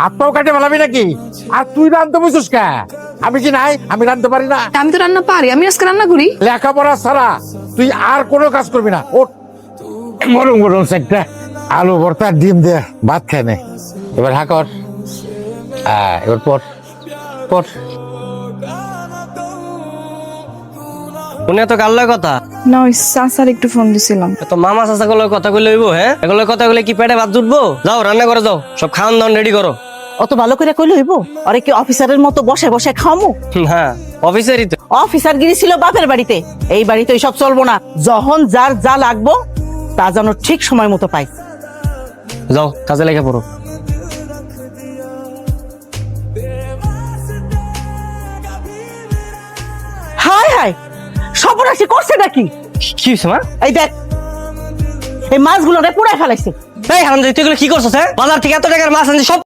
আত্মাও কাটে ভালাবি নাকি? আর তুই রান্ধতে বুঝছিস কে? আমি কি নাই? আমি রান্ধতে পারি না? আমি তো রান্না পারি, আমি আজকে রান্না করি। লেখাপড়া ছাড়া তুই আর কোনো কাজ করবি না। ওঠ, গরম গরম একটা আলু ভর্তা ডিম দিয়ে ভাত খেয়ে নে। এবার হা কর। এবার পর পর। উনি তো কাল্লা কথা না, ওই চাচার একটু ফোন দিছিলাম। তো মামা চাচা গুলো কথা কইলে হইব? হ্যাঁ, এগুলো কথা কইলে কি পেটে ভাত জুটবো? যাও রান্না করে যাও, সব খাওয়ান দাওয়ান রেডি করো। অত ভালো করে কইলে হইব? আরে কি অফিসারের মতো বসে বসে খামু? হ্যাঁ, অফিসারই তো। অফিসার গিরি ছিল বাপের বাড়িতে, এই বাড়িতে সব চলবো না। যখন যার যা লাগবো তা যেন ঠিক সময় মতো পাই। যাও কাজে লেগে পড়ো। হায় হায়, সর্বনাশী করছে নাকি? কি হয়েছে মা? এই দেখ, এই মাছগুলো পুড়ায় ফেলাইছে। এই হারামজাদি, তুই এগুলো কি করছিস? হ্যাঁ, বাজার থেকে এত টাকার মাছ আনছি, সব